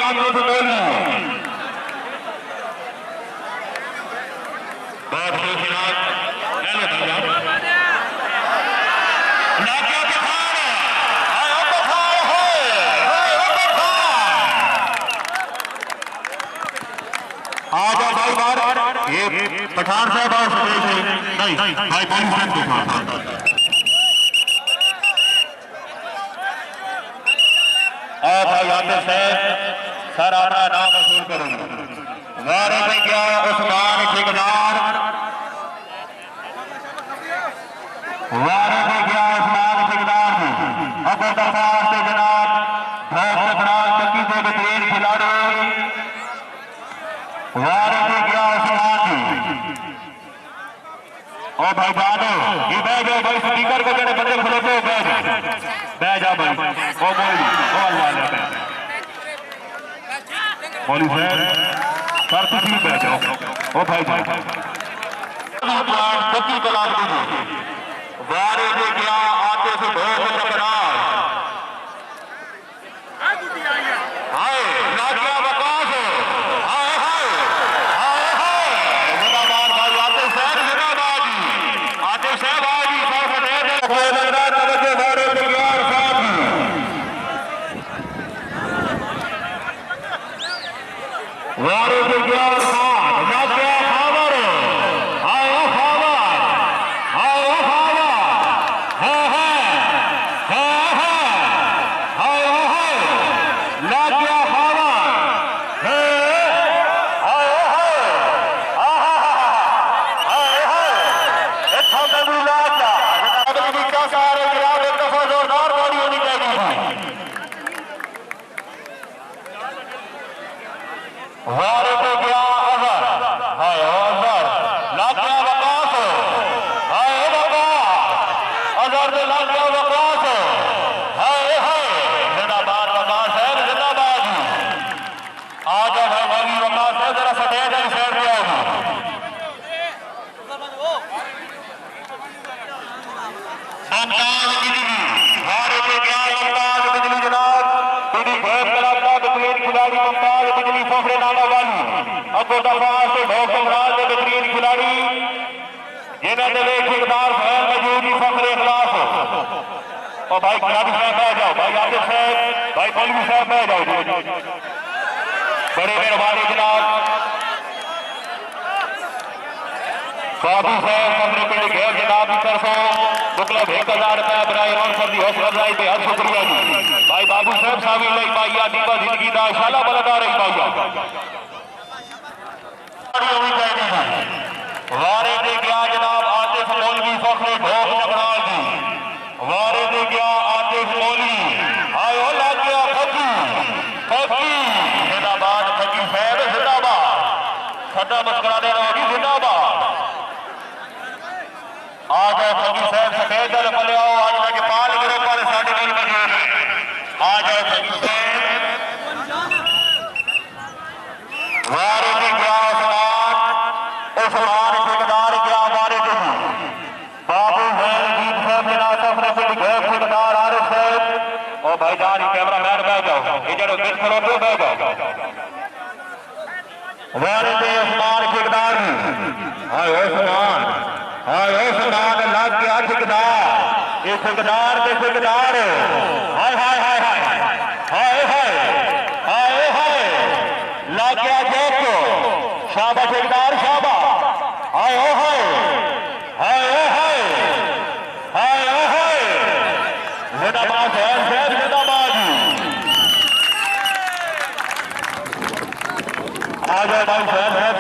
आते बोली बहुत खुशनाक आजा भाई बार ये पठान साहब और नहीं भाई पुलिस साहब पठान और भाई आते साहब सर अपना नाम मशहूर करेंगे वारे में क्या उस्मान ठेकेदार वारे में क्या उस्मान ठेकेदार अब दरबार से जनाब बहुत बड़ा चक्की से बेहतरीन खिलाड़ी वारे में क्या उस्मान और भाई जानो ये बैठ जाओ भाई स्पीकर को जरा बंदे खड़ोते हो बैठ जाओ भाई ओ अल्लाह मौलवी साहब सर तुम बैठ जाओ ओ भाई चक्की तलाश दीजिए वारे में क्या आते से बहुत टकरार हाय ना क्या बकवास है हाय हाय हाय हाय जिंदाबाद भाई आते साहब जिंदाबाद आते साहब आजी साहब दे दे तवज्जो वारे में क्या साहब वारे में क्या साहब ना क्या खबर हाय खबर हाय खबर है हाय ना क्या खबर है हाय इतना भी लाचा अगर भी क्या सारे गिराव एक दफा जोरदार बॉडी होनी चाहिए वारे पे क्या अजर हाय अजर ना क्या बकवास हाय बकवास अजर ने ना क्या बकवास हाय जिंदाबाद बकवास है जिंदाबाद आ जाओ भाई भाई बकवास है जरा सटेज है शेर पे आओ मुमताज बिजली वारे पे क्या मुमताज बिजली जनाब तेरी बहुत बड़ा बेहतरीन खिलाड़ी मुमताज बिजली फखरे नामा वाली अब दफार से ढोक सम्राट के बेहतरीन खिलाड़ी जिन्होंने ठेकेदार फैन मजूदी फखरे इखलास और भाई खिलाड़ी साहब बह जाओ भाई आदिल साहब भाई मौलवी साहब बह जाओ बड़े मेहरबानी जनाब साधु साहब फखरे पिंड घेर जनाब की तरफों मतलब 1000 रुपया बराए रोन की हौसला अफजाई पे हर शुक्रिया जी भाई बाबू साहब शामिल नहीं पाइया दीपा जिंदगी का शाला बलदा रही पाइया वारे दे गया जनाब आतिफ मौलवी फखरे ढोक जबराल जी वारे दे गया आतिफ मौलवी आयो लग गया फकी जिंदाबाद फकी साहब जिंदाबाद सदा मुस्कुराने रहोगी जिंदाबाद आ जाओ फकी साहब सफेद दल पले आओ आज तक पाल गिरो पर साढ़े दिन मौजूद आ जाओ फकी साहब वारे में गया उस्मान ठेकेदार गया वारे में बाबू जीत साहब जना सफरे से गए ठेकेदार आरिफ साहब और भाईजान कैमरा मैन बह जाओ ये जरा दिल खड़ो पे बह जाओ वारे में उस्मान ठेकेदार हाय उस्मान लाग गया ठेकेदार ये ठेकेदार के ठेकेदार हाय हाय हाय हाय हाय हाय हाय हाय लाग गया जोको शाबा ठेकेदार शाबा हाय हाय हाय हाय हाय हाय जिंदाबाद साहब जिंदाबाद आ जाओ भाई साहब